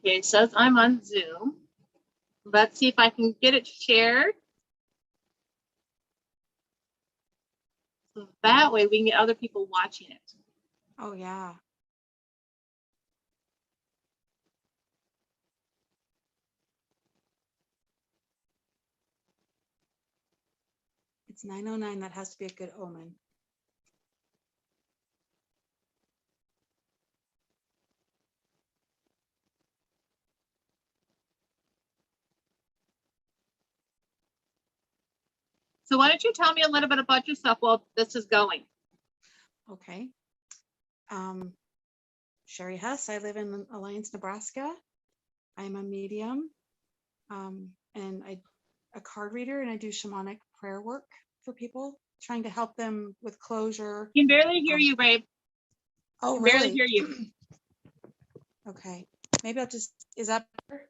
Okay, it says I'm on Zoom. Let's see if I can get it shared. So that way we can get other people watching it. Oh, yeah. It's 9:09. That has to be a good omen. So why don't you tell me a little bit about yourself while this is going? Okay. Sherry Hess. I live in Alliance, Nebraska. I'm a medium, and a card reader, and I do shamanic prayer work for people, trying to help them with closure. I can barely hear you, babe. Oh, I can really? barely hear you. Okay. Maybe I'll just, is that better?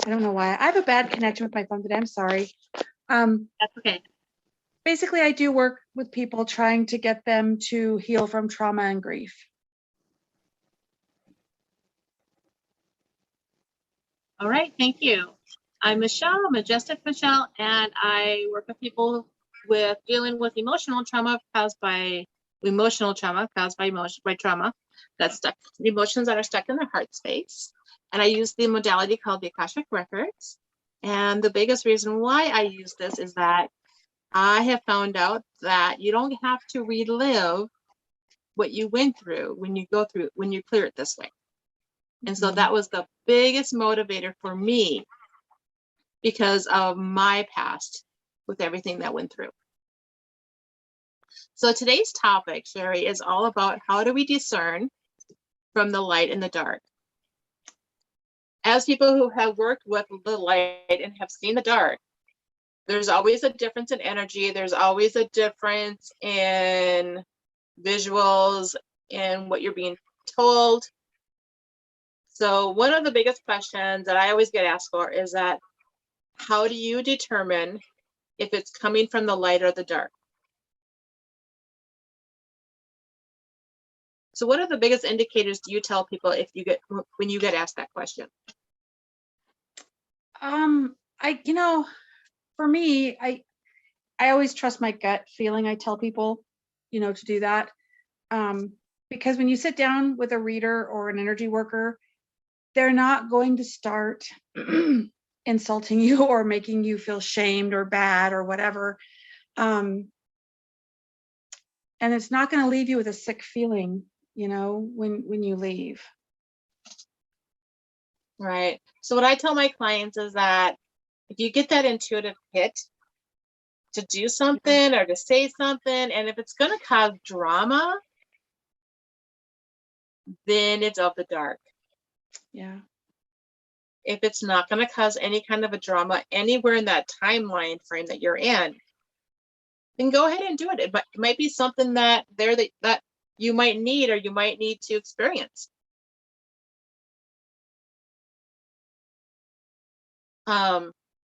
I don't know why. I have a bad connection with my phone today. I'm sorry. That's okay. Basically, I do work with people trying to get them to heal from trauma and grief. All right, thank you. I'm Michelle, Majestic Michelle, and I work with people with dealing with emotional trauma caused by trauma that's stuck, emotions that are stuck in their heart space. And I use the modality called the Akashic Records. And the biggest reason why I use this is that I have found out that you don't have to relive what you went through when you clear it this way. And so that was the biggest motivator for me because of my past with everything that went through. So today's topic, Sherry, is all about how do we discern from the light and the dark. As people who have worked with the light and have seen the dark, there's always a difference in energy. There's always a difference in visuals and what you're being told. So one of the biggest questions that I always get asked for is that, how do you determine if it's coming from the light or the dark? So what are the biggest indicators do you tell people when you get asked that question? For me, I always trust my gut feeling. I tell people, to do that. Because when you sit down with a reader or an energy worker, they're not going to start insulting you or making you feel shamed or bad or whatever. And it's not going to leave you with a sick feeling, when you leave. Right. So what I tell my clients is that if you get that intuitive hit to do something or to say something, and if it's going to cause drama, then it's of the dark. Yeah. If it's not going to cause any kind of a drama anywhere in that timeline frame that you're in, then go ahead and do it. It might be something that you might need or you might need to experience.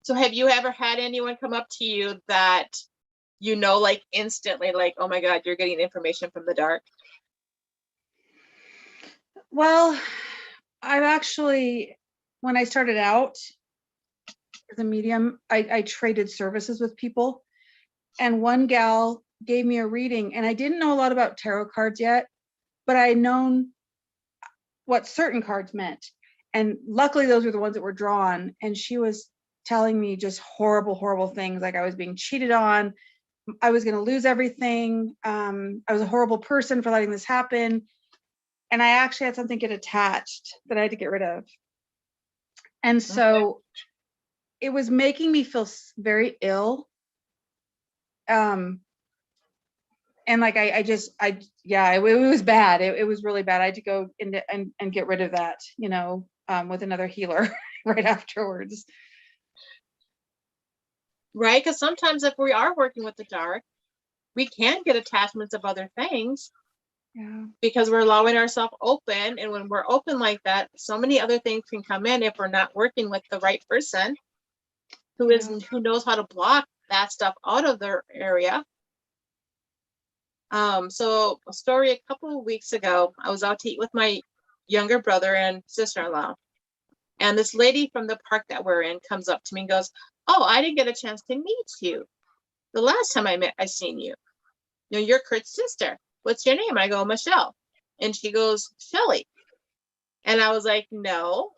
So have you ever had anyone come up to you that like instantly, like, oh my God, you're getting information from the dark? Well, I've actually, when I started out as a medium, I traded services with people, and one gal gave me a reading, and I didn't know a lot about tarot cards yet, but I had known what certain cards meant. And luckily those were the ones that were drawn. And she was telling me just horrible, horrible things, like I was being cheated on. I was going to lose everything. I was a horrible person for letting this happen. And I actually had something get attached that I had to get rid of. And so it was making me feel very ill. And like, it was bad. It was really bad. I had to go into and get rid of that, with another healer right afterwards. Right, because sometimes if we are working with the dark, we can get attachments of other things. Yeah. Because we're allowing ourselves open, and when we're open like that, so many other things can come in if we're not working with the right person who knows how to block that stuff out of their area. So a story a couple of weeks ago, I was out to eat with my younger brother and sister-in-law. And this lady from the park that we're in comes up to me and goes, "Oh, I didn't get a chance to meet you. The last time I seen you. You know, you're Kurt's sister. What's your name?" I go, "Michelle." And she goes, "Shelly." And I was like, "No,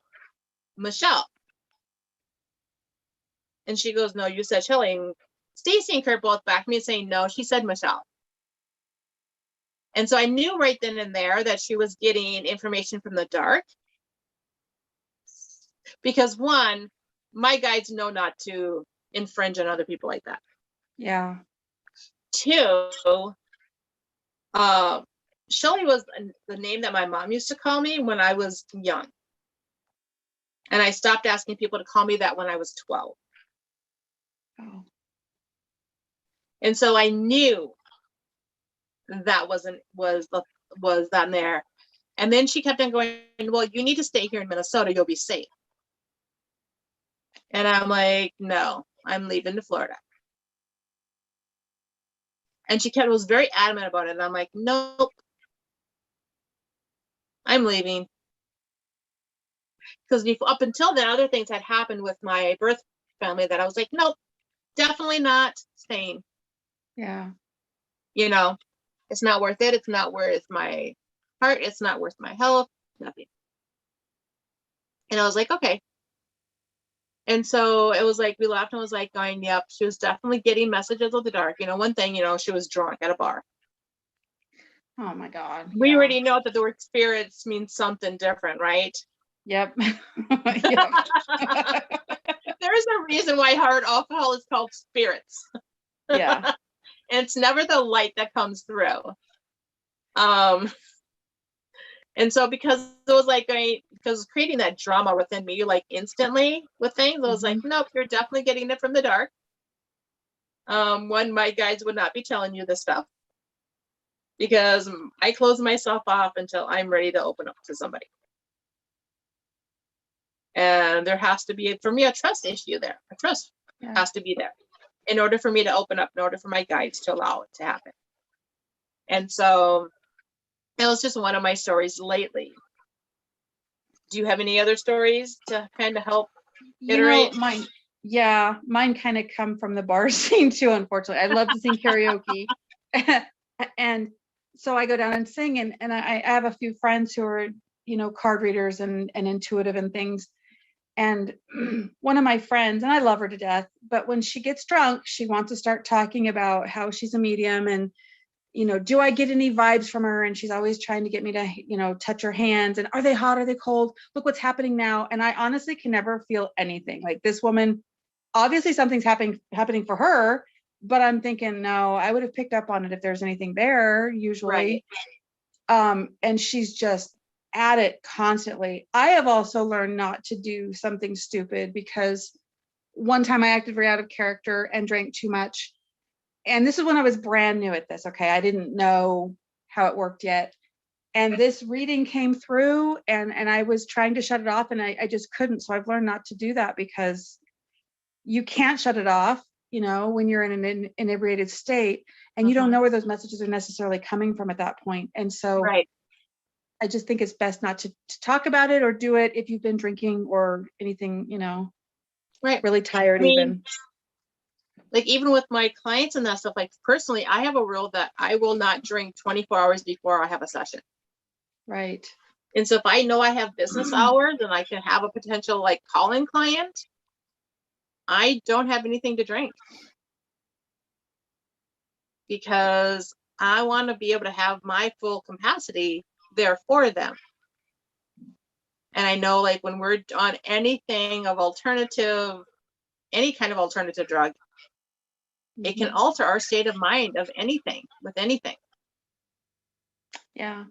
Michelle." And she goes, "No, you said Shelly." And Stacy and Kurt both backed me saying, "No, she said Michelle." And so I knew right then and there that she was getting information from the dark. Because one, my guides know not to infringe on other people like that. Yeah. Two, Shelly was the name that my mom used to call me when I was young. And I stopped asking people to call me that when I was 12. Oh. And so I knew that was that in there. And then she kept on going, "Well, you need to stay here in Minnesota. You'll be safe." And I'm like, "No, I'm leaving to Florida." And she was very adamant about it. And I'm like, "Nope, I'm leaving." Because up until then, other things had happened with my birth family that I was like, "Nope, definitely not staying." Yeah. You know, it's not worth it. It's not worth my heart. It's not worth my health. Nothing. And I was like, okay. And so it was like, we laughed and was like going, yep, she was definitely getting messages of the dark. You know, one thing, she was drunk at a bar. Oh my God. We Yeah. already know that the word spirits means something different, right? Yep. Yep. There is a reason why hard alcohol is called spirits. Yeah. And it's never the light that comes through. And so because it was like because creating that drama within me, like instantly with things, I was like, nope, you're definitely getting it from the dark. One, my guides would not be telling you this stuff because I close myself off until I'm ready to open up to somebody. And there has to be, for me, a trust issue there. A trust has to be there in order for me to open up, in order for my guides to allow it to happen. And so it was just one of my stories lately. Do you have any other stories to kind of help iterate? Mine kind of come from the bar scene too, unfortunately. I love to sing karaoke. And so I go down and sing, and I have a few friends who are, card readers and intuitive and things. And one of my friends, and I love her to death, but when she gets drunk, she wants to start talking about how she's a medium and, do I get any vibes from her? And she's always trying to get me to, touch her hands. And are they hot? Are they cold? Look what's happening now. And I honestly can never feel anything. Like this woman, obviously something's happening for her, but I'm thinking, no, I would have picked up on it if there's anything there usually. Right. And she's just at it constantly. I have also learned not to do something stupid because one time I acted very out of character and drank too much. And this is when I was brand new at this. Okay. I didn't know how it worked yet. And this reading came through and I was trying to shut it off and I just couldn't. So I've learned not to do that because you can't shut it off, when you're in an inebriated state and you don't know where those messages are necessarily coming from at that point. And so I just think it's best not to talk about it or do it if you've been drinking or anything, really tired even. Like even with my clients and that stuff, like personally, I have a rule that I will not drink 24 hours before I have a session. Right. And so if I know I have business hours and I can have a potential like call-in client, I don't have anything to drink because I want to be able to have my full capacity there for them. And I know like when we're on anything of any kind of alternative drug, it can alter our state of mind of anything with anything. Yeah.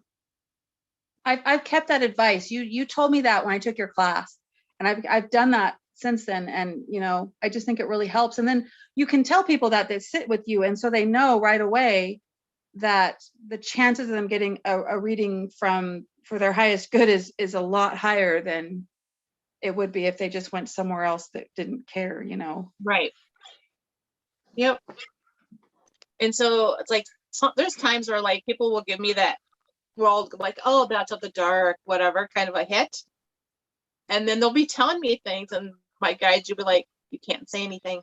I've kept that advice. You told me that when I took your class, and I've done that since then. And, I just think it really helps. And then you can tell people that they sit with you. And so they know right away that the chances of them getting a reading for their highest good is a lot higher than it would be if they just went somewhere else that didn't care, Right. Yep. And so it's like, there's times where like people will give me that we're all like, oh, that's of the dark, whatever, kind of a hit. And then they'll be telling me things, and my guides will be like, you can't say anything.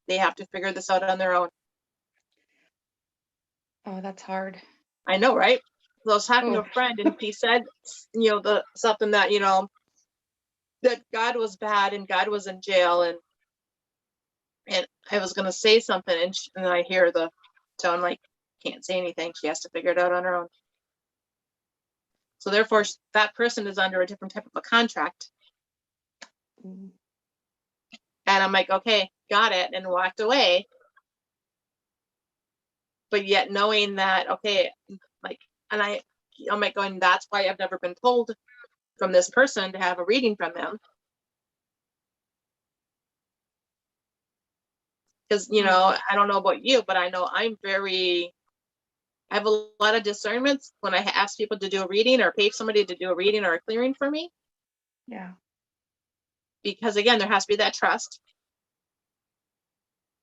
They have to figure this out on their own. Oh, that's hard. I know, right? So I was talking to Oh. a friend, and he said, something that, that God was bad and God was in jail, and I was gonna say something, and I hear the tone like, can't say anything. She has to figure it out on her own. So therefore, that person is under a different type of a contract. Mm. And I'm like, okay, got it, and walked away. But yet knowing that, okay, like, and I'm like going, that's why I've never been told from this person to have a reading from them. Because, I don't know about you, but I know I have a lot of discernments when I ask people to do a reading or pay somebody to do a reading or a clearing for me. Yeah. Because again, there has to be that trust.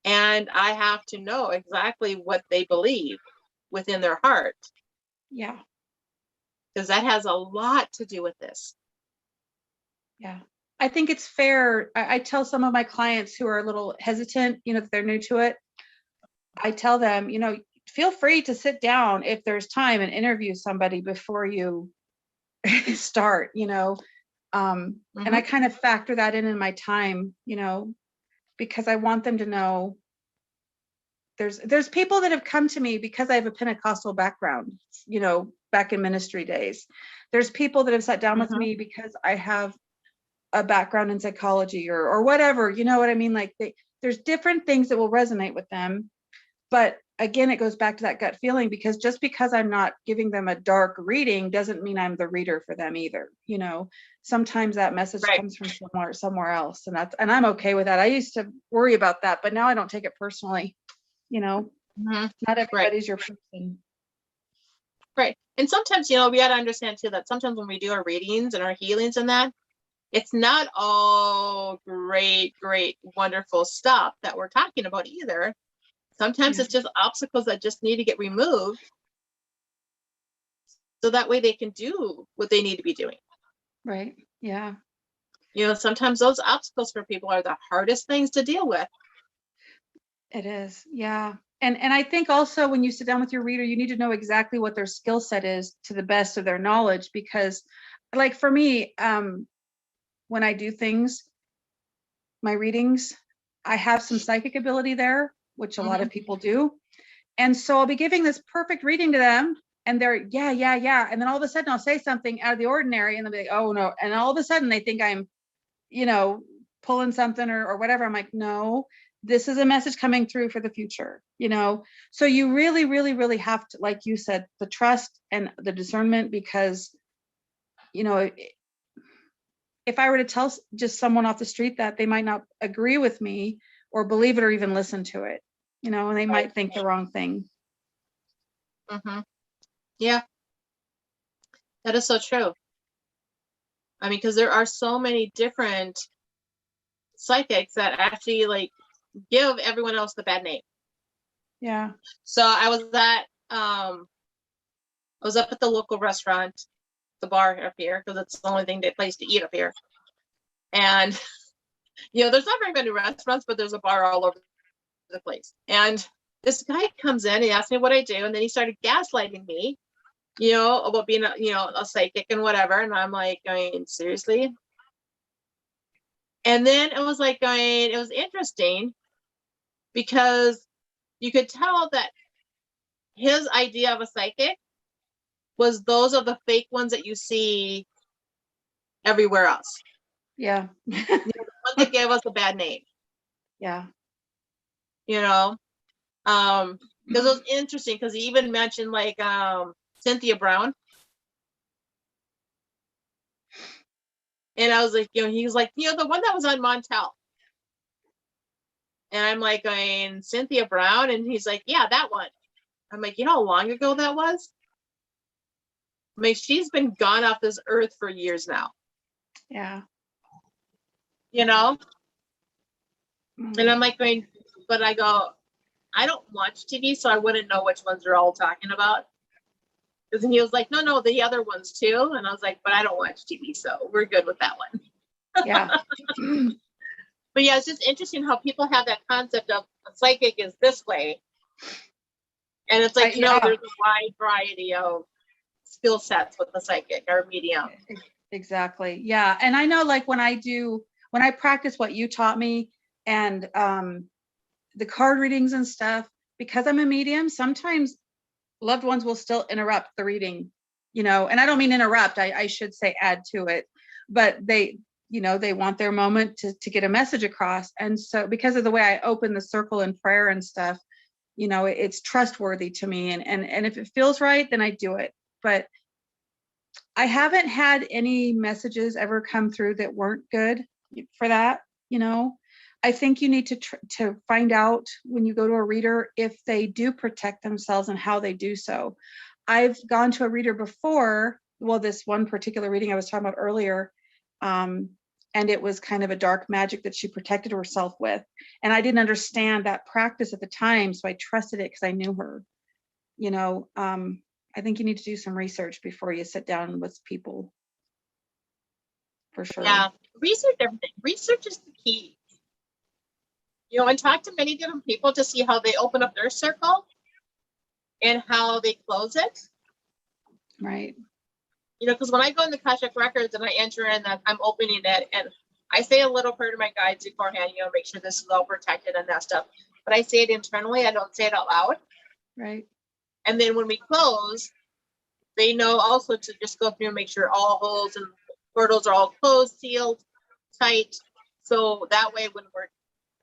And I have to know exactly what they believe within their heart. Yeah. Because that has a lot to do with this. Yeah. I think it's fair. I tell some of my clients who are a little hesitant, that they're new to it. I tell them, feel free to sit down if there's time and interview somebody before you start, and I kind of factor that in my time, because I want them to know there's people that have come to me because I have a Pentecostal background, back in ministry days. There's people that have sat down with me because I have a background in psychology or whatever, you know what I mean? Like there's different things that will resonate with them. But again, it goes back to that gut feeling, because just because I'm not giving them a dark reading doesn't mean I'm the reader for them either. Sometimes that message comes from somewhere else, and I'm okay with that. I used to worry about that, but now I don't take it personally. Not everybody's your person. Right. And sometimes, we got to understand too that sometimes when we do our readings and our healings and that, it's not all great, wonderful stuff that we're talking about either. Sometimes it's just obstacles that just need to get removed. So that way they can do what they need to be doing. Right. Yeah. Sometimes those obstacles for people are the hardest things to deal with. It is. Yeah. And I think also when you sit down with your reader, you need to know exactly what their skill set is to the best of their knowledge, because like for me, when I do things, my readings, I have some psychic ability there, which a lot of people do. And so I'll be giving this perfect reading to them, and they're, yeah. And then all of a sudden I'll say something out of the ordinary, and they'll be like, oh no. And all of a sudden they think I'm, pulling something or whatever. I'm like, no, this is a message coming through for the future, So you really, really, really have to, like you said, the trust and the discernment, because, if I were to tell just someone off the street that, they might not agree with me or believe it or even listen to it, and they might think the wrong thing. Yeah, that is so true. I mean, because there are so many different psychics that actually like give everyone else the bad name. Yeah. So I was up at the local restaurant, the bar up here, because it's the only place to eat up here. And there's not very many restaurants, but there's a bar all over the place. And this guy comes in, he asked me what I do, and then he started gaslighting me, about being a psychic and whatever. And I'm like, going, seriously? And then it was like it was interesting because you could tell that his idea of a psychic was those are the fake ones that you see everywhere else. Yeah. The ones that gave us a bad name. Yeah. Because it was interesting because he even mentioned like Cynthia Brown. And I was like, he was like, the one that was on Montel. And I'm like going, Cynthia Brown? And he's like, yeah, that one. I'm like, you know how long ago that was? I mean, she's been gone off this earth for years now. Yeah. And I'm like going, but I go, I don't watch TV, so I wouldn't know which ones they're all talking about. Because he was like, no, the other ones too. And I was like, but I don't watch TV, so we're good with that one. Yeah. But yeah, it's just interesting how people have that concept of a psychic is this way. And it's like, no, Yeah. there's a wide variety of skill sets with the psychic or medium. Exactly. Yeah. And I know, like, when I practice what you taught me and the card readings and stuff, because I'm a medium, sometimes loved ones will still interrupt the reading, and I don't mean interrupt, I should say add to it, but they want their moment to get a message across. And so because of the way I open the circle in prayer and stuff, it's trustworthy to me. And if it feels right, then I do it. But I haven't had any messages ever come through that weren't good for that. I think you need to find out when you go to a reader if they do protect themselves and how they do so. I've gone to a reader before, well, this one particular reading I was talking about earlier, and it was kind of a dark magic that she protected herself with. And I didn't understand that practice at the time, so I trusted it because I knew her. I think you need to do some research before you sit down with people, for sure. Yeah, research everything. Research is the key. And talk to many different people to see how they open up their circle and how they close it. Right. Because when I go in the Akashic Records and I enter in that I'm opening it, and I say a little prayer to my guides beforehand, make sure this is all protected and that stuff. But I say it internally. I don't say it out loud. Right. And then when we close, they know also to just go through and make sure all holes and portals are all closed, sealed, tight. So that way, when we're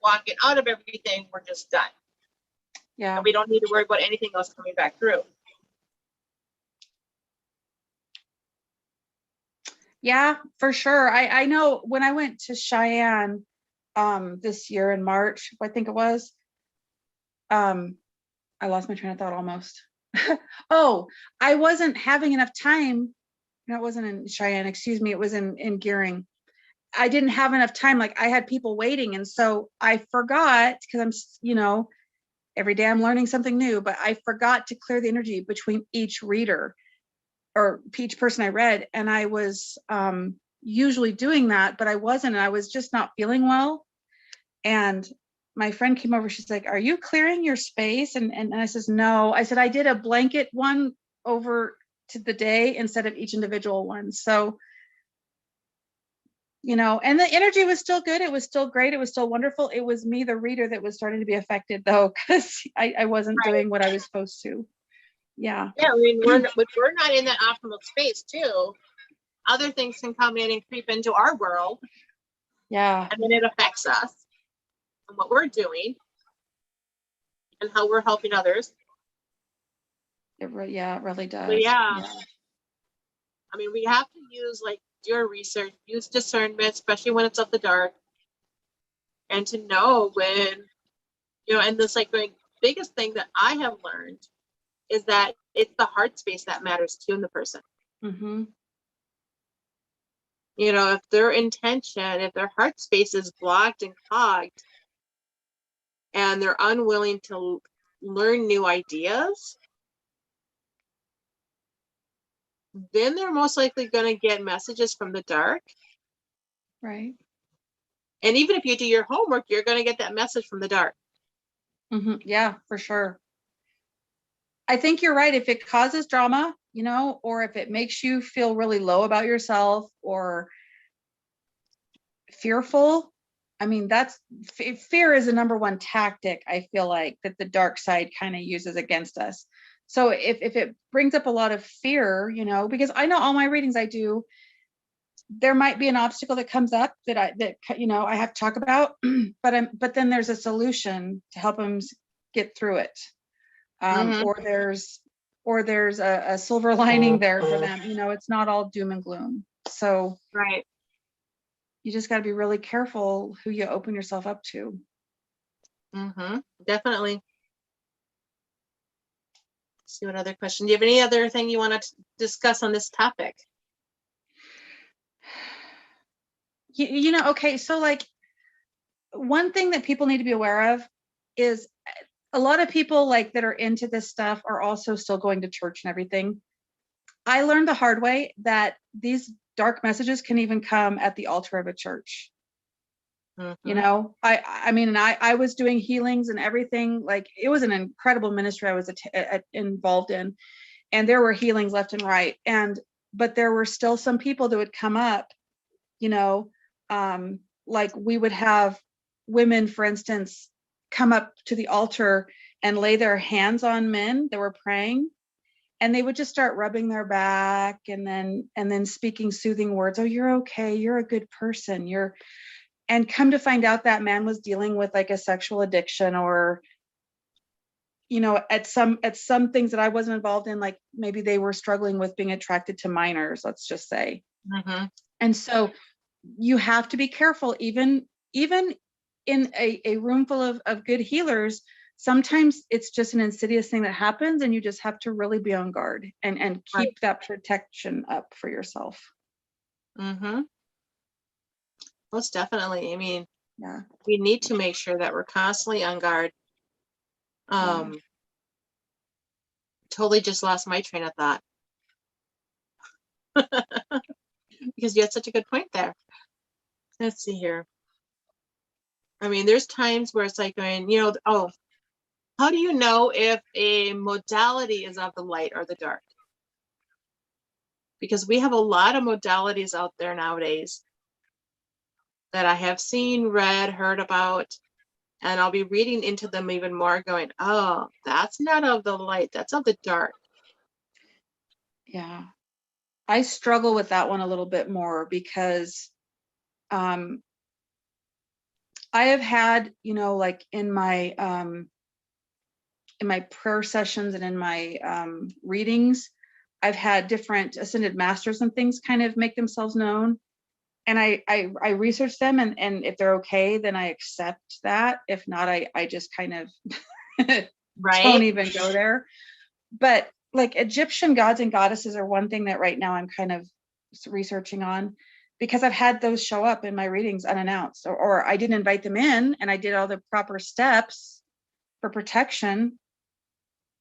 walking out of everything, we're just done. Yeah. And we don't need to worry about anything else coming back through. Yeah, for sure. I know when I went to Cheyenne this year in March, I think it was, I lost my train of thought almost. Oh, I wasn't having enough time. No, it wasn't in Cheyenne, excuse me. It was in Gearing. I didn't have enough time. Like, I had people waiting. And so I forgot, because I'm, every day I'm learning something new, but I forgot to clear the energy between each reader or each person I read. And I was usually doing that, but I wasn't. And I was just not feeling well. And my friend came over. She's like, "Are you clearing your space?" And I says, "No." I said, "I did a blanket one over to the day instead of each individual one." So, and the energy was still good. It was still great. It was still wonderful. It was me, the reader, that was starting to be affected, though, because I wasn't doing what I was supposed to. Yeah. Yeah, I mean, we're not in that optimal space too. Other things can come in and creep into our world. Yeah. And then it affects us and what we're doing and how we're helping others. It really does. But yeah. I mean, we have to use, like, your research, use discernment, especially when it's of the dark, and to know when, and this, like, the biggest thing that I have learned is that it's the heart space that matters too in the person. Mm-hmm. If their intention, if their heart space is blocked and clogged, and they're unwilling to learn new ideas, then they're most likely going to get messages from the dark. Right. And even if you do your homework, you're going to get that message from the dark. Mm-hmm. Yeah, for sure. I think you're right. If it causes drama, or if it makes you feel really low about yourself or fearful, I mean, that's fear is the number one tactic, I feel like, that the dark side kind of uses against us. So if it brings up a lot of fear, because I know all my readings I do, there might be an obstacle that comes up that I have to talk about, but then there's a solution to help them get through it. Or there's a silver lining there for them. It's not all doom and gloom. So right. You just got to be really careful who you open yourself up to. Mm-hmm. Definitely. Let's see what other question. Do you have any other thing you want to discuss on this topic? Okay, so, like, one thing that people need to be aware of is a lot of people, like, that are into this stuff are also still going to church and everything. I learned the hard way that these dark messages can even come at the altar of a church. You Mhm. know, I mean, and I was doing healings and everything. Like, it was an incredible ministry I was involved in, and there were healings left and right. But there were still some people that would come up, you know, like we would have women, for instance, come up to the altar and lay their hands on men that were praying, and they would just start rubbing their back and then speaking soothing words. Oh, you're okay, you're a good person, and come to find out that man was dealing with like a sexual addiction, or at some things that I wasn't involved in, like maybe they were struggling with being attracted to minors, let's just say. Mhm. And so you have to be careful, even in a room full of good healers. Sometimes it's just an insidious thing that happens, and you just have to really be on guard and Right. keep that protection up for yourself. Mhm. Most definitely. I mean, Yeah. we need to make sure that we're constantly on guard. Yeah. Totally just lost my train of thought because you had such a good point there. Let's see here. I mean, there's times where it's like going, oh, how do you know if a modality is of the light or the dark? Because we have a lot of modalities out there nowadays that I have seen, read, heard about, and I'll be reading into them even more, going, oh, that's not of the light, that's of the dark. Yeah. I struggle with that one a little bit more because I have had, like in my prayer sessions and in my readings, I've had different ascended masters and things kind of make themselves known. And I research them, and if they're okay, then I accept that. If not, I just kind of don't Right? even go there. But like Egyptian gods and goddesses are one thing that right now I'm kind of researching on, because I've had those show up in my readings unannounced, or I didn't invite them in and I did all the proper steps for protection.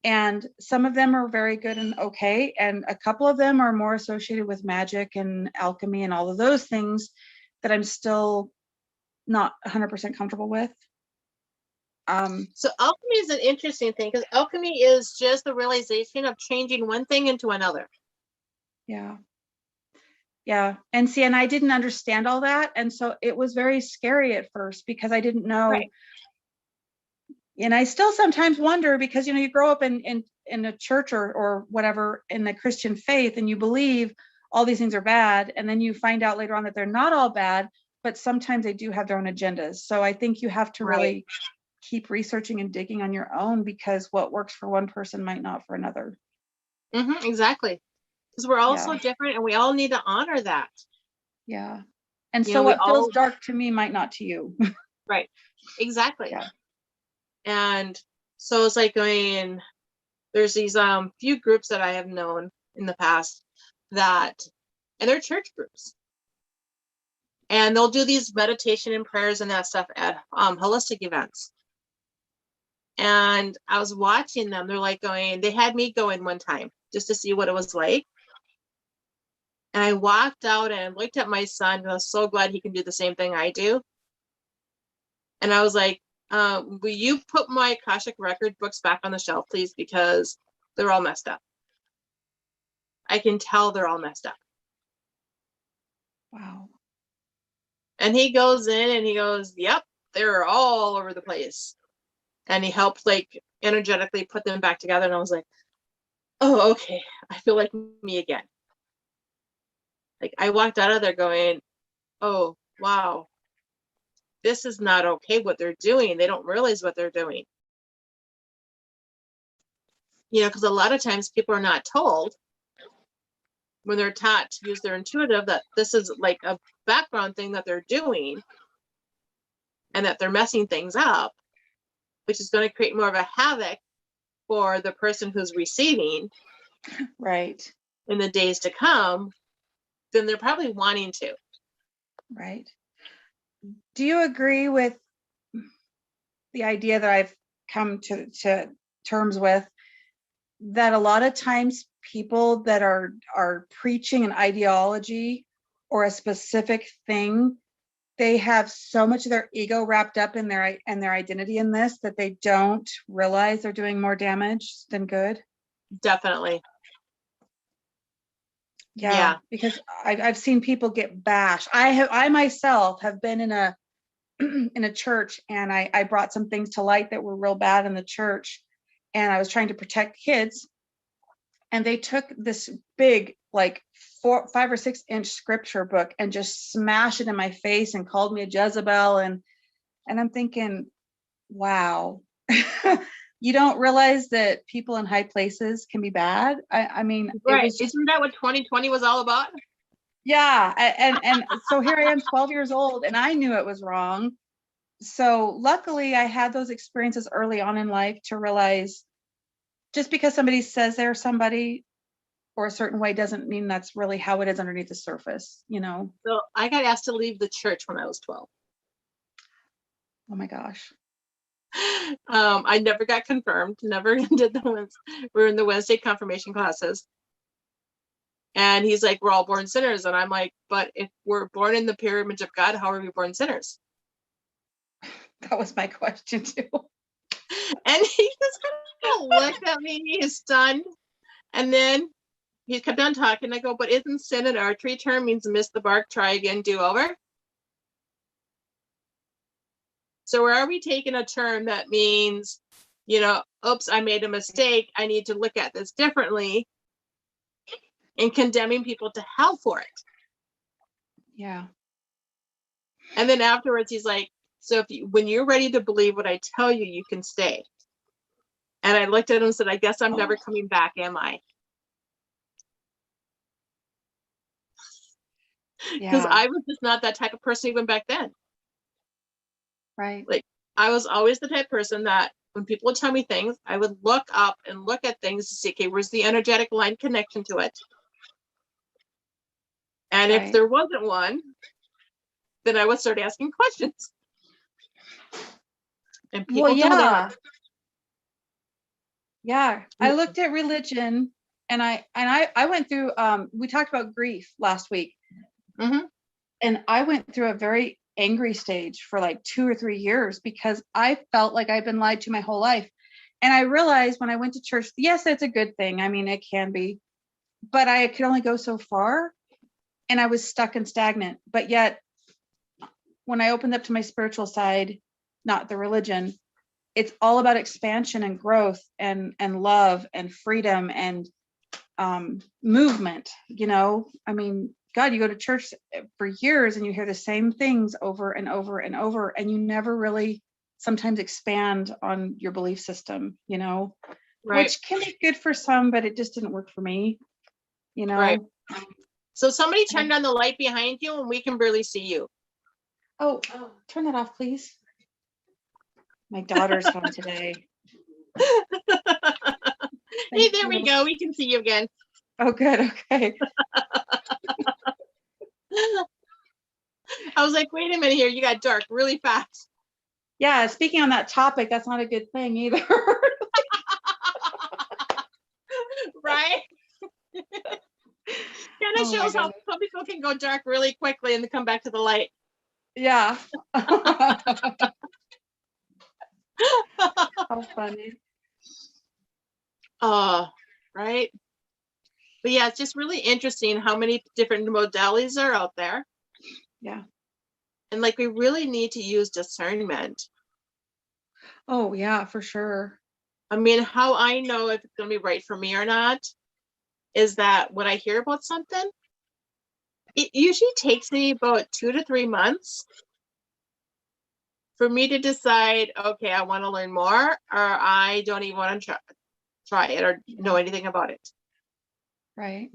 And some of them are very good and okay, and a couple of them are more associated with magic and alchemy and all of those things that I'm still not 100% comfortable with. So alchemy is an interesting thing because alchemy is just the realization of changing one thing into another. Yeah. And see, and I didn't understand all that, and so it was very scary at first because I didn't know. Right. And I still sometimes wonder, because you grow up in a church or whatever in the Christian faith, and you believe all these things are bad, and then you find out later on that they're not all bad, but sometimes they do have their own agendas. So I think you have to really keep researching and digging on your own, because what works for one person might not for another. Exactly. Because we're all so Yeah. different, and we all need to honor that. Yeah. And You so know, we what feels all dark to me might not to you. right. Exactly. Yeah. And so it's like going, there's these few groups that I have known in the past that, and they're church groups. And they'll do these meditation and prayers and that stuff at holistic events. And I was watching them. They're like going, they had me go in one time just to see what it was like. And I walked out and looked at my son, and I was so glad he can do the same thing I do. And I was like, will you put my Akashic record books back on the shelf, please? Because they're all messed up. I can tell they're all messed up. Wow. And he goes in and he goes, yep, they're all over the place. And he helped like energetically put them back together. And I was like, oh, okay. I feel like me again. Like I walked out of there going, oh, wow, this is not okay what they're doing. They don't realize what they're doing. Because a lot of times people are not told when they're taught to use their intuitive that this is like a background thing that they're doing and that they're messing things up, which is going to create more of a havoc for the person who's receiving Right. in the days to come, then they're probably wanting to. Right. Do you agree with the idea that I've come to terms with, that a lot of times people that are preaching an ideology or a specific thing, they have so much of their ego wrapped up in their identity in this that they don't realize they're doing more damage than good. Definitely. Yeah. Because I've seen people get bashed. I myself have been in a in a church, and I brought some things to light that were real bad in the church, and I was trying to protect kids, and they took this big, like 5 or 6 inch scripture book and just smashed it in my face and called me a Jezebel, and I'm thinking, wow. You don't realize that people in high places can be bad. I mean, Right. it was just, Isn't that what 2020 was all about? yeah. And so here I am, 12 years old, and I knew it was wrong. So luckily I had those experiences early on in life to realize just because somebody says they're somebody or a certain way doesn't mean that's really how it is underneath the surface, you know? So I got asked to leave the church when I was 12. Oh my gosh. I never got confirmed, never did we were in the Wednesday confirmation classes. And he's like, we're all born sinners. And I'm like, but if we're born in the pure image of God, how are we born sinners? That was my question too. And he just kind of looked at me, he's stunned. And then he kept on talking. I go, but isn't sin an archery term, means miss the mark, try again, do over? So are we taking a term that means, you know, oops, I made a mistake, I need to look at this differently, and condemning people to hell for it? Yeah. And then afterwards, he's like, so when you're ready to believe what I tell you, you can stay. And I looked at him and said, I guess I'm never coming back, am I? Because I was just not that type of person even back then. Right. Like, I was always the type of person that when people would tell me things, I would look up and look at things to see, okay, where's the energetic line connection to it? And if there wasn't one, then I would start asking questions. And people well, don't know. Yeah. I looked at religion, and I went through, we talked about grief last week. Mm-hmm. And I went through a very angry stage for like 2 or 3 years because I felt like I've been lied to my whole life. And I realized when I went to church, yes, it's a good thing. I mean, it can be, but I could only go so far, and I was stuck and stagnant. But yet when I opened up to my spiritual side, not the religion, it's all about expansion and growth and love and freedom and movement, you know? I mean, God, you go to church for years and you hear the same things over and over and over, and you never really sometimes expand on your belief system, you know, Right. which can be good for some, but it just didn't work for me, you know? Right. So somebody turned on the light behind you and we can barely see you. Oh, turn that off, please. My daughter's home today. Hey, there we go. We can see you again. Oh, good. Okay. I was like, wait a minute here. You got dark really fast. Yeah. Speaking on that topic, that's not a good thing either. Right? Kind of shows how some people can go dark really quickly and then come back to the light. Yeah. How funny. Right. But yeah, it's just really interesting how many different modalities are out there. Yeah. And like, we really need to use discernment. Oh, yeah, for sure. I mean, how I know if it's going to be right for me or not is that when I hear about something, it usually takes me about 2 to 3 months for me to decide, okay, I want to learn more, or I don't even want to try it or know anything about it. Right.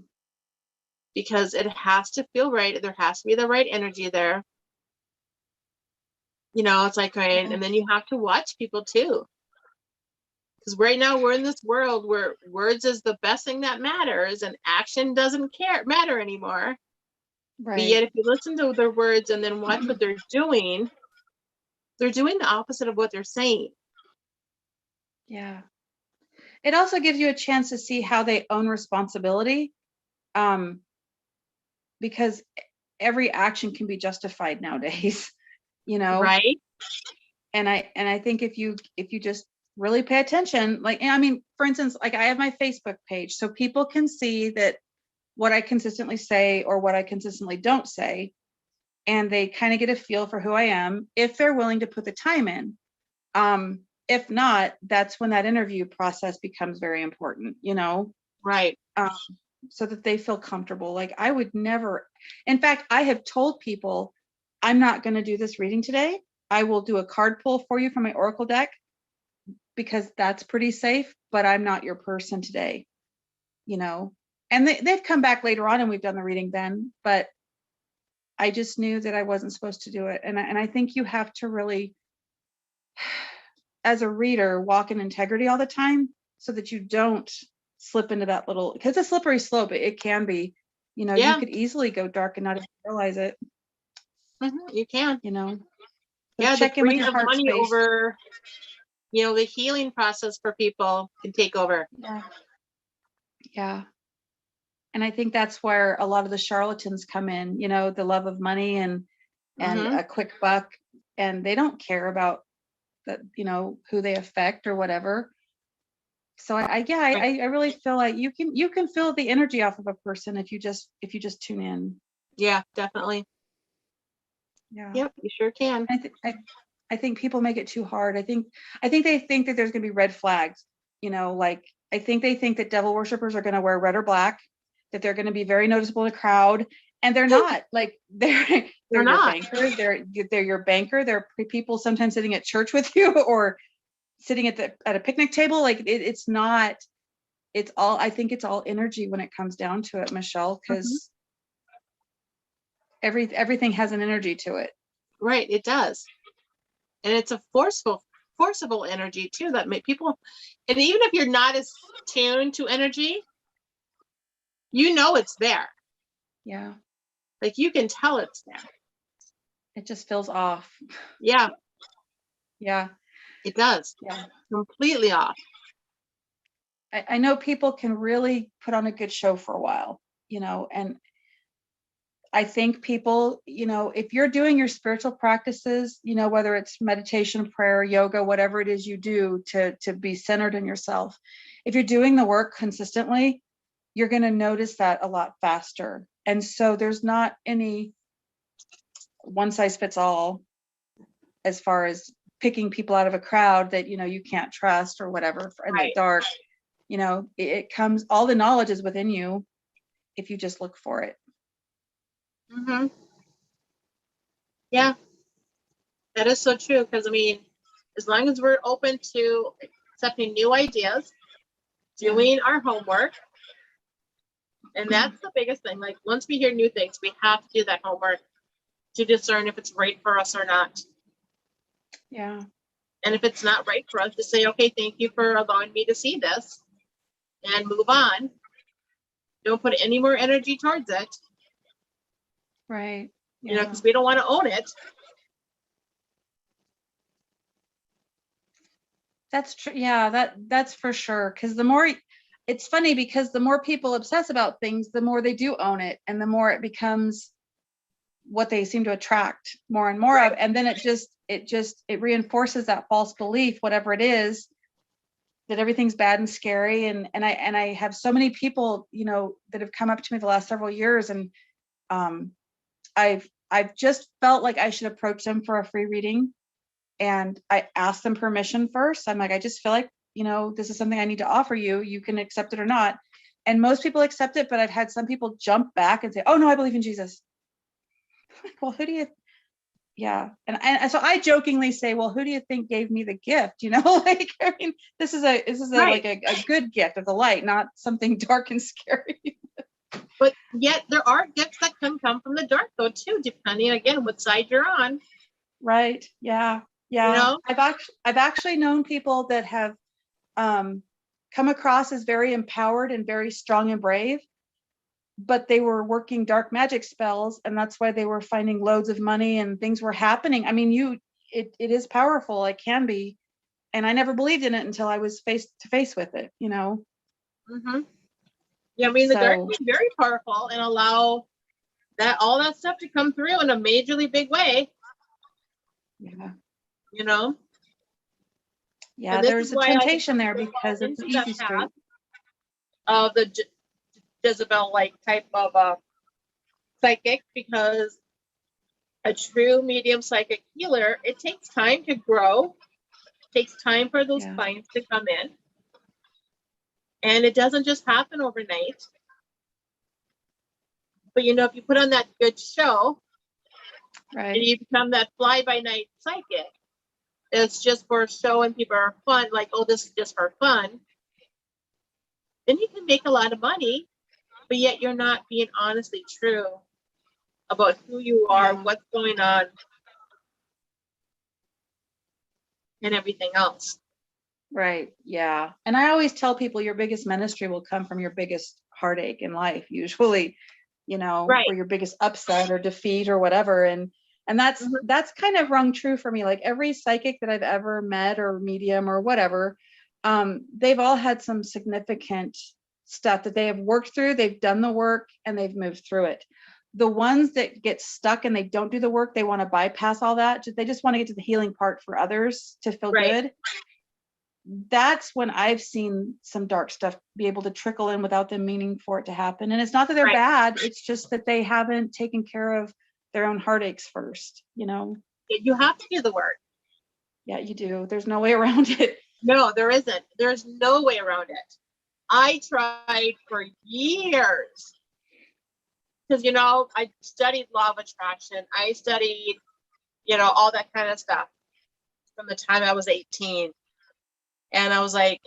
Because it has to feel right. There has to be the right energy there. You know, it's like, and then you have to watch people too. Because right now we're in this world where words is the best thing that matters and action doesn't matter anymore. Right. But yet if you listen to their words and then watch what they're doing the opposite of what they're saying. Yeah. it also gives you a chance to see how they own responsibility. Because every action can be justified nowadays, you know? Right? And I think if you just really pay attention, like, I mean, for instance, like I have my Facebook page, so people can see that what I consistently say or what I consistently don't say, and they kind of get a feel for who I am if they're willing to put the time in. If not, that's when that interview process becomes very important, you know? Right. So that they feel comfortable. Like I would never, in fact, I have told people, I'm not going to do this reading today. I will do a card pull for you from my Oracle deck because that's pretty safe, but I'm not your person today, you know? And they've come back later on and we've done the reading then, but I just knew that I wasn't supposed to do it. And I think you have to really, as a reader, walk in integrity all the time so that you don't slip into that little, because it's a slippery slope. It can be, you know, Yeah. you could easily go dark and not even realize it, You can. you know. So Yeah, the check in with greed your of heart money space. over, you know, the healing process for people can take over. Yeah. Yeah. And I think that's where a lot of the charlatans come in, you know, the love of money and Mhm. a quick buck, and they don't care about the, you know, who they affect or whatever. So Right. I really feel like you can feel the energy off of a person if you just tune in. Yeah, definitely. Yeah. Yep, you sure can. I think people make it too hard. I think they think that there's going to be red flags, you know, like I think they think that devil worshippers are going to wear red or black, that they're going to be very noticeable in a crowd, and they're not. Like they're They're your not. banker, they're your banker, they're people sometimes sitting at church with you or sitting at a picnic table. Like it's not, it's all, I think it's all energy when it comes down to it, Michelle, Mhm. because everything has an energy to it. Right, it does. And it's a forcible energy too that make people, and even if you're not as tuned to energy, you know it's there. Yeah. Like you can tell it's there. It just feels off. Yeah, Yeah. it does. Yeah. Completely off. I know people can really put on a good show for a while, you know, and I think people, you know, if you're doing your spiritual practices, you know, whether it's meditation, prayer, yoga, whatever it is you do to be centered in yourself, if you're doing the work consistently, you're going to notice that a lot faster. And so there's not any one size fits all as far as picking people out of a crowd that, you know, you can't trust or whatever in the Right. dark. You know, it comes, all the knowledge is within you if you just look for it. Mm-hmm. Yeah, that is so true. Because I mean, as long as we're open to accepting new ideas, doing our homework, and that's the biggest thing. Like once we hear new things, we have to do that homework to discern if it's right for us or not. Yeah. And if it's not right for us, to say, okay, thank you for allowing me to see this, and move on. Don't put any more energy towards it. Right. Yeah. You know, because we don't want to own it. That's true. Yeah, that's for sure. Because the more, it's funny because the more people obsess about things, the more they do own it, and the more it becomes what they seem to attract more and more of. And then it reinforces that false belief, whatever it is, that everything's bad and scary. And I have so many people, you know, that have come up to me the last several years, and I've just felt like I should approach them for a free reading. And I asked them permission first. I'm like, I just feel like, you know, this is something I need to offer you. You can accept it or not. And most people accept it, but I've had some people jump back and say, oh no, I believe in Jesus. Well, who do you, yeah. And so I jokingly say, well, who do you think gave me the gift? You know, like, I mean, this is Right. like a good gift of the light, not something dark and scary. But yet there are gifts that can come from the dark though too, depending again what side you're on. Right. Yeah. Yeah. You know? I've actually known people that have come across as very empowered and very strong and brave, but they were working dark magic spells, and that's why they were finding loads of money and things were happening. I mean, it is powerful. It can be. And I never believed in it until I was face to face with it, you know? Mm-hmm. Yeah, I mean, the dark So, can be very powerful and allow that all that stuff to come through in a majorly big way, yeah. you know? Yeah, And this is there's a why I think temptation there people fall because it's into the that easy path street. of the Jezebel-like type of psychic, because a true medium psychic healer, it takes time to grow, takes time for those Yeah, clients to come in, and it doesn't just happen overnight. But you know, if you put on that good show and right. you become that fly-by-night psychic, it's just for show and people are fun, like, oh, this is just for fun, then you can make a lot of money, but yet you're not being honestly true about who you are, Yeah, what's going on, and everything else. right. Yeah. And I always tell people your biggest ministry will come from your biggest heartache in life, usually, you know, Right. or your biggest upset or defeat or whatever. And Mhm. that's kind of rung true for me. Like every psychic that I've ever met or medium or whatever, they've all had some significant stuff that they have worked through, they've done the work and they've moved through it. The ones that get stuck and they don't do the work, they want to bypass all that. They just want to get to the healing part for others to feel Right. good. That's when I've seen some dark stuff be able to trickle in without them meaning for it to happen. And it's not that they're Right. bad, it's just that they haven't taken care of their own heartaches first, you know? You have to do the work. Yeah, you do. There's no way around it. No, there isn't. There's no way around it. I tried for years because, you know, I studied law of attraction. I studied, you know, all that kind of stuff from the time I was 18. And I was like,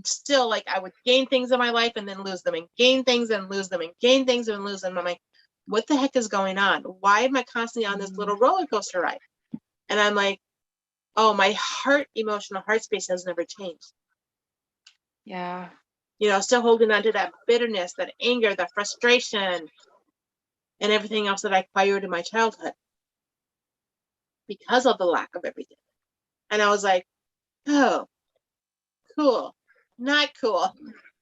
still, like, I would gain things in my life and then lose them, and gain things and lose them, and gain things and lose them. I'm like, what the heck is going on? Why am I constantly on this little roller coaster ride? And I'm like, oh, my emotional heart space has never changed. Yeah. You know, still holding on to that bitterness, that anger, that frustration, and everything else that I acquired in my childhood because of the lack of everything. And I was like, oh, cool, not cool.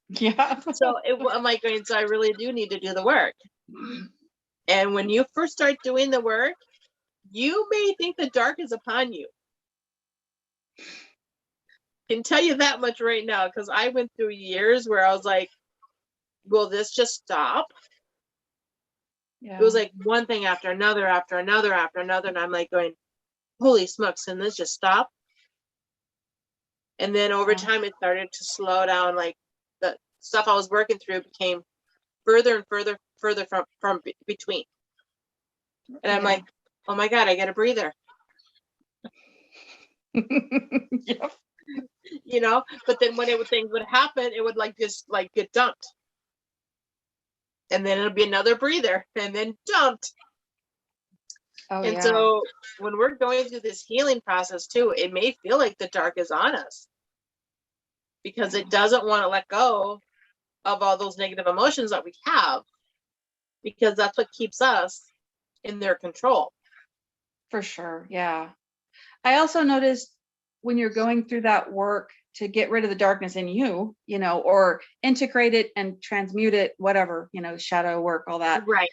Yeah. So I'm like going, so I really do need to do the work. And when you first start doing the work, you may think the dark is upon you. I can tell you that much right now, because I went through years where I was like, will this just stop? It was Yeah. like one thing after another, after another, after another. And I'm like going, holy smokes, can this just stop? And then over Yeah. time, it started to slow down. Like the stuff I was working through became further and further from between. And I'm Yeah. like, oh my God, I get a breather, Yep. you know? But then when things would happen, it would like just like get dumped. And then it'll be another breather and then dumped. Oh And yeah. so when we're going through this healing process too, it may feel like the dark is on us because Yeah. it doesn't want to let go of all those negative emotions that we have, because that's what keeps us in their control. For sure. Yeah. I also noticed when you're going through that work to get rid of the darkness in you, you know, or integrate it and transmute it, whatever, you know, shadow work, all that. Right.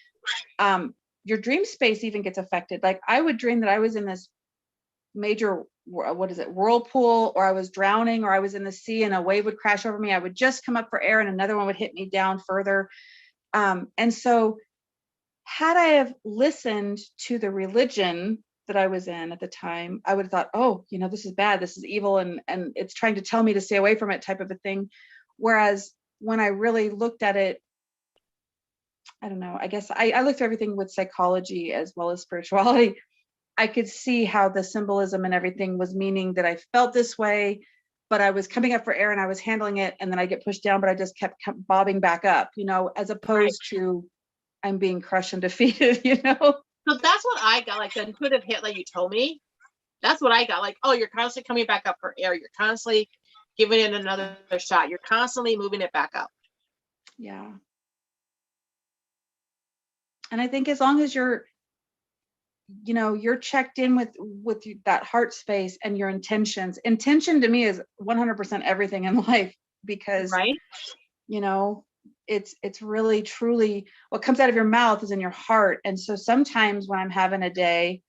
Your dream space even gets affected. Like I would dream that I was in this major, what is it, whirlpool, or I was drowning, or I was in the sea and a wave would crash over me. I would just come up for air and another one would hit me down further. And so had I have listened to the religion that I was in at the time, I would have thought, oh, you know, this is bad, this is evil, and it's trying to tell me to stay away from it, type of a thing. Whereas when I really looked at it, I don't know, I guess I looked at everything with psychology as well as spirituality. I could see how the symbolism and everything was meaning that I felt this way, but I was coming up for air and I was handling it, and then I get pushed down, but I just kept bobbing back up, you know, as Right. opposed to I'm being crushed and defeated, you know? So that's what I got, like the intuitive hit, like you told me. That's what I got. Like, oh, you're constantly coming back up for air. You're constantly giving it another shot. You're constantly moving it back up. Yeah. And I think as long as you're you know, you're checked in with that heart space and your intentions. Intention to me is 100% everything in life, because Right? you know, it's really truly what comes out of your mouth is in your heart. And so sometimes when I'm having a day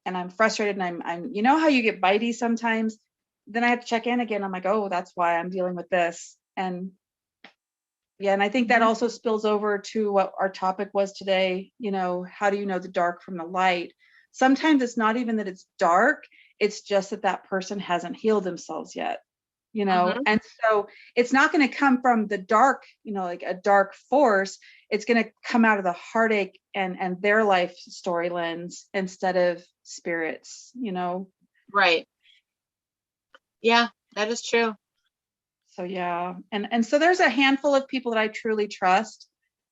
and I'm frustrated and I'm you know how you get bitey sometimes, then I have to check in again. I'm like, oh, that's why I'm dealing with this. And yeah, and I think that Mhm. also spills over to what our topic was today. You know, how do you know the dark from the light? Sometimes it's not even that it's dark, it's just that that person hasn't healed themselves yet, you know? Mhm. And so it's not going to come from the dark, you know, like a dark force. It's going to come out of the heartache and their life story lens instead of spirits, you know? Right. Yeah, that is true. So yeah, and so there's a handful of people that I truly trust,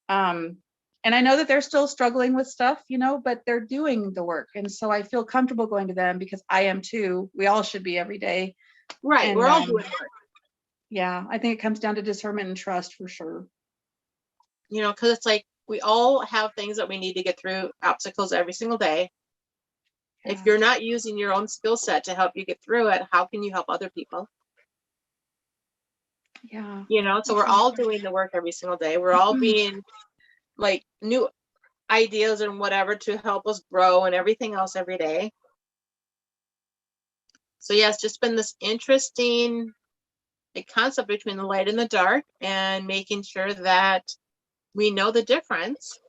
um, and I know that they're still struggling with stuff, you know, but they're doing the work, and so I feel comfortable going to them because I am too. We all should be every day, Right. and We're all doing work, yeah, I think it comes down to discernment and trust for sure. you know, because it's like we all have things that we need to get through, obstacles every single day. If Yeah, you're not using your own skill set to help you get through it, how can you help other people? yeah, You know, so for we're sure. all doing the work every single day. We're all being like new ideas and whatever to help us grow and everything else every day. So yeah, it's just been this interesting concept between the light and the dark and making sure that we know the difference.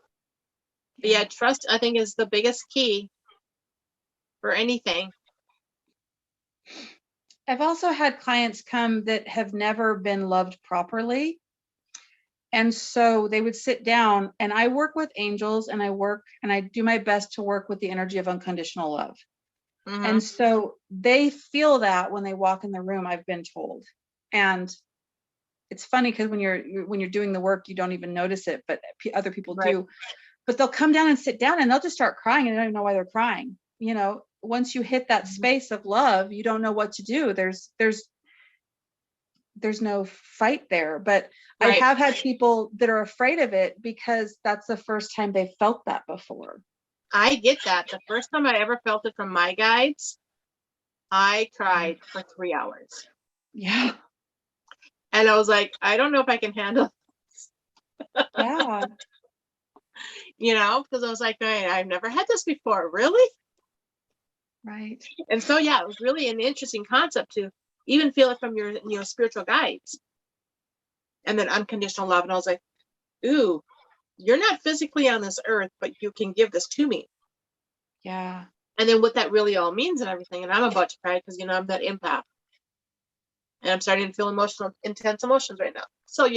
But yeah, Yeah. trust I think is the biggest key for anything. I've also had clients come that have never been loved properly. And so they would sit down, and I work with angels, and I do my best to work with the energy of unconditional love. Hmm. And so they feel that when they walk in the room, I've been told. And it's funny because when you're doing the work, you don't even notice it, but other people Right. do. But they'll come down and sit down and they'll just start crying and they don't even know why they're crying. You know, once you hit that Mhm. space of love, you don't know what to do. There's no fight there. But I Right. have had people that are afraid of it because that's the first time they felt that before. I get that. The first time I ever felt it from my guides, I cried for 3 hours. Yeah. And I was like, I don't know if I can handle, Yeah. you know, because I was like, I've never had this before. Really? Right. And so, yeah, it was really an interesting concept to even feel it from your, spiritual guides and then unconditional love. And I was like, ooh, you're not physically on this earth, but you can give this to me. Yeah. And then what that really all means and everything. And I'm about to cry because, I'm that empath and I'm starting to feel intense emotions right now. So,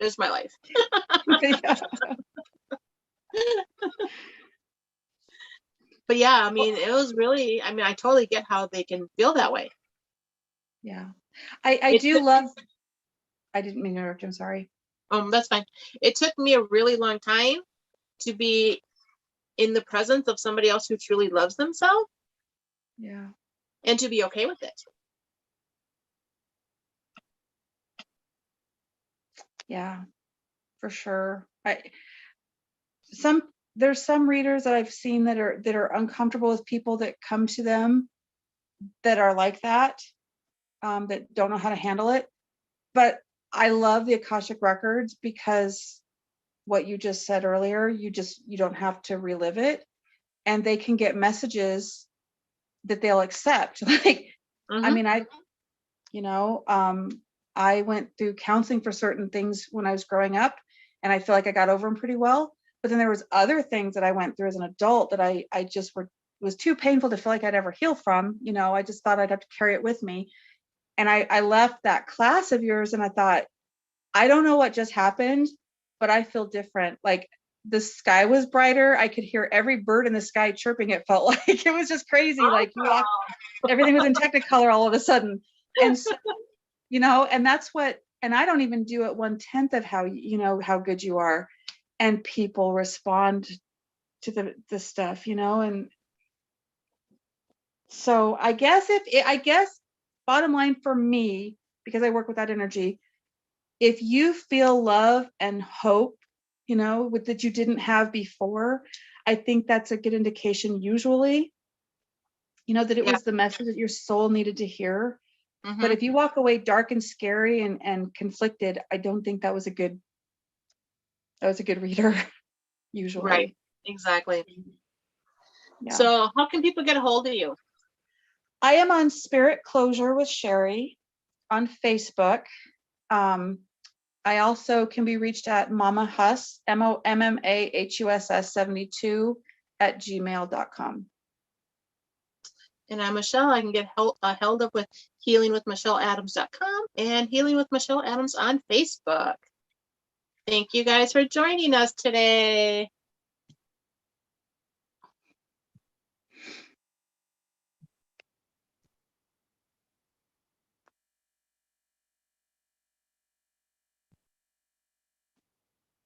there's my life. Yeah. But yeah, I mean, it was really, I mean, I totally get how they can feel that way. Yeah. I It do took, love, I didn't mean to interrupt you, I'm sorry. that's fine. It took me a really long time to be in the presence of somebody else who truly loves themselves Yeah. and to be okay with it. Yeah, for sure. Some there's some readers that I've seen that are uncomfortable with people that come to them that are like that, that don't know how to handle it. But I love the Akashic records because what you just said earlier, you don't have to relive it, and they can get messages that they'll accept. Like, I Hmm. mean, you know, I went through counseling for certain things when I was growing up, and I feel like I got over them pretty well. But then there was other things that I went through as an adult that I just were it was too painful to feel like I'd ever heal from. You know, I just thought I'd have to carry it with me. And I left that class of yours and I thought, I don't know what just happened, but I feel different. Like the sky was brighter. I could hear every bird in the sky chirping. It felt like it was just crazy. Like you walked, everything was in technicolor all of a sudden. And you know, and that's what, and I don't even do it 1/10 of how, you know, how good you are. And people respond to the stuff, you know, and so I guess bottom line for me, because I work with that energy, if you feel love and hope, you know, that you didn't have before, I think that's a good indication usually, that it Yeah. was the message that your soul needed to hear. But Mhm. if you walk away dark and scary and conflicted, I don't think that was a good reader, usually. Right. Exactly. Yeah. So how can people get a hold of you? I am on Spirit Closure with Sherry on Facebook. I also can be reached at Mama Huss, MOMMAHUSS 72 at gmail.com. And I'm Michelle. I can get held up with healingwithmichelleadams.com and Healing with Michelle Adams on Facebook. Thank you guys for joining us today.